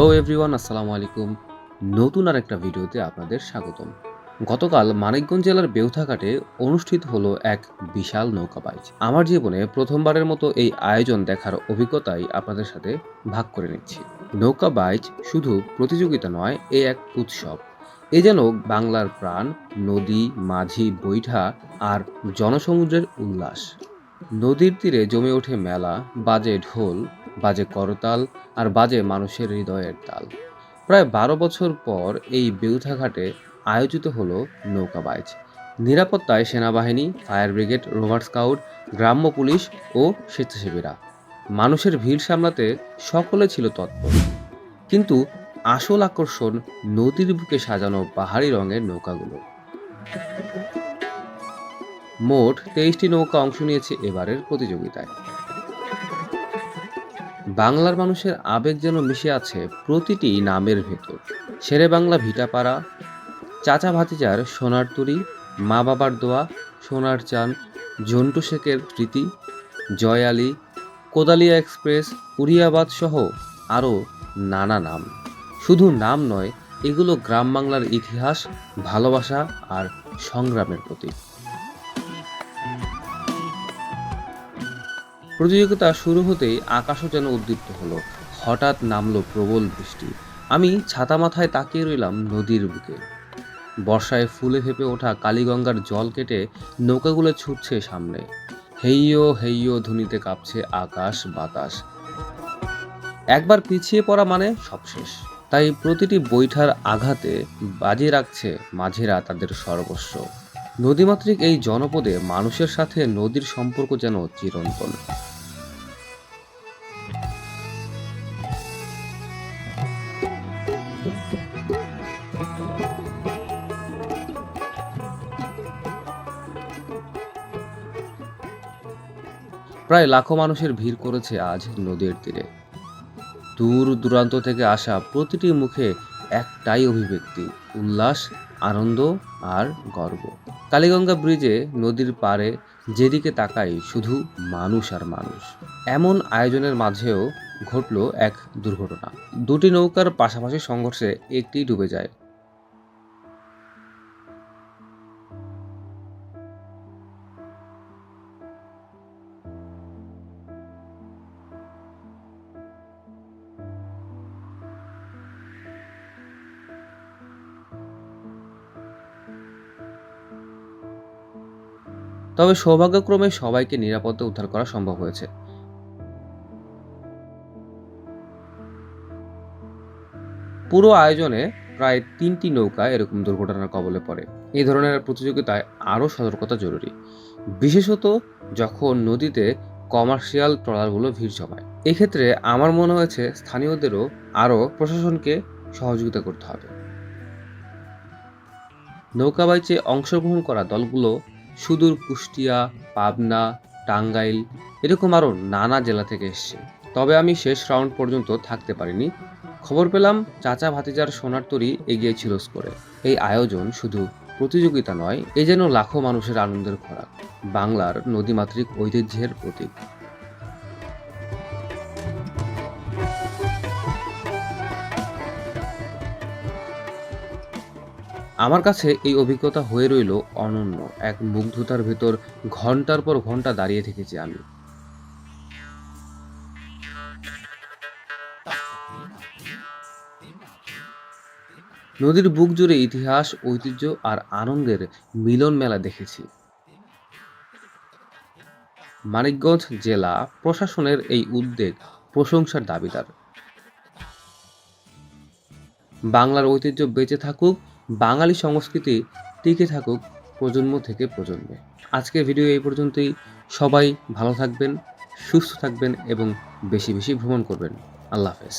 Hello everyone, আসসালামু আলাইকুম। নতুন আরেকটা ভিডিওতে আপনাদের স্বাগতম। গতকাল মানিকগঞ্জ জেলার বেউথাঘাটে অনুষ্ঠিত হলো এক বিশাল নৌকা বাইচ। আমার জীবনে প্রথমবারের মতো এই আয়োজন দেখার অভিজ্ঞতাই আপনাদের সাথে ভাগ করে নিচ্ছি। নৌকা বাইচ শুধু প্রতিযোগিতা নয়, এ এক উৎসব। এ যেন বাংলার প্রাণ, নদী, মাঝি, বৈঠা আর জনসমুদ্রের উল্লাস। নদীর তীরে জমে ওঠে মেলা, বাজে ঢোল, বাজে করতাল আর বাজে মানুষের হৃদয়ের তাল। প্রায় ১২ বছর পর এই বেউথাঘাটে আয়োজিত হলো নৌকা বাইচ। নিরাপত্তায় সেনাবাহিনী, ফায়ার ব্রিগেড, রোভার স্কাউট, গ্রাম্য পুলিশ ও স্বেচ্ছাসেবীরা। মানুষের ভিড় সামলাতে সকলে ছিল তৎপর। কিন্তু আসল আকর্ষণ নদীর বুকে সাজানো পাহাড়ি রঙের নৌকাগুলো। মোট ২৩টি নৌকা অংশ নিয়েছে এবারের প্রতিযোগিতায়। বাংলার মানুষের আবেগ যেন মিশে আছে প্রতিটি নামের ভেতর। শেরে বাংলা ভিটাপাড়া, চাচা ভাতিজার সোনার তরী, মা বাবার দোয়া, সোনার চান, জন্টু শেখের স্মৃতি, জয় আলী, কোদালিয়া এক্সপ্রেস, উড়িয়াবাদ সহ আরও নানা নাম। শুধু নাম নয়, এগুলো গ্রাম বাংলার ইতিহাস, ভালোবাসা আর সংগ্রামের প্রতীক। প্রতিযোগিতা শুরু হতেই আকাশও যেন উদ্দীপ্ত হলো। হঠাৎ নামলো প্রবল বৃষ্টি। আমি ছাতা মাথায় তাকিয়ে রইলাম নদীর বুকে। বর্ষায় ফুলে ফেঁপে ওঠা কালীগঙ্গার জল কেটে নৌকাগুলো ছুটছে সামনে। হেইয়ো হেইয়ো ধ্বনিতে কাঁপছে আকাশ বাতাস। একবার পিছিয়ে পড়া মানে সব শেষ। তাই প্রতিটি বৈঠার আঘাতে বাজি রাখছে মাঝিরা তাদের সর্বস্ব। নদীমাতৃক এই জনপদে মানুষের সাথে নদীর সম্পর্ক যেন চিরন্তন। প্রায় লাখো মানুষের ভিড় করেছে আজ নদীর তীরে। দূর দূরান্ত থেকে আসা প্রতিটি মুখে একটাই অভিব্যক্তি, উল্লাস, আনন্দ আর গর্ব। কালীগঙ্গা ব্রিজে নদীর পাড়ে যেদিকে তাকাই শুধু মানুষ আর মানুষ। এমন আয়োজনের মাঝেও ঘটল এক দুর্ঘটনা। দুটি নৌকার পাশাপাশি সংঘর্ষে একটি ডুবে যায়। তবে সৌভাগ্যক্রমে সবাইকে নিরাপদে উদ্ধার করা সম্ভব হয়েছে। পুরো আয়োজনে প্রায় ৩টি নৌকা এরকম দুর্ঘটনার কবলে পড়ে। এই ধরনের প্রতিযোগিতায় আরও সতর্কতা জরুরি, বিশেষত যখন নদীতে কমার্শিয়াল ট্রলারগুলো ভিড় জমায়। এক্ষেত্রে আমার মনে হয়েছে স্থানীয়দেরও আরও প্রশাসনকে সহযোগিতা করতে হবে। নৌকা বাইচে অংশগ্রহণ করা দলগুলো সুদূর কুষ্টিয়া, পাবনা, টাঙ্গাইল এরকম আরও নানা জেলা থেকে এসছে। তবে আমি শেষ রাউন্ড পর্যন্ত থাকতে পারিনি। খবর পেলাম চাচা ভাতিজার সোনার তরী এগিয়ে ছিল স্কোরে। এই আয়োজন শুধু প্রতিযোগিতা নয়, এ যেন লাখো মানুষের আনন্দের খোরাক, বাংলার নদীমাতৃক ঐতিহ্যের প্রতীক। আমার কাছে এই অভিজ্ঞতা হয়ে রইল অনন্য এক মুগ্ধতার ভেতর। ঘন্টার পর ঘন্টা দাঁড়িয়ে থেকেছি আমি। নদীর বুক জুড়ে ইতিহাস, ঐতিহ্য আর আনন্দের মিলন মেলা দেখেছি। মানিকগঞ্জ জেলা প্রশাসনের এই উদ্যোগ প্রশংসার দাবিদার। বাংলার ঐতিহ্য বেঁচে থাকুক, বাঙালি সংস্কৃতি টিকে থাকুক প্রজন্ম থেকে প্রজন্মে। আজকের ভিডিও এই পর্যন্তই। সবাই ভালো থাকবেন, সুস্থ থাকবেন এবং বেশি বেশি ভ্রমণ করবেন। আল্লাহ হাফেজ।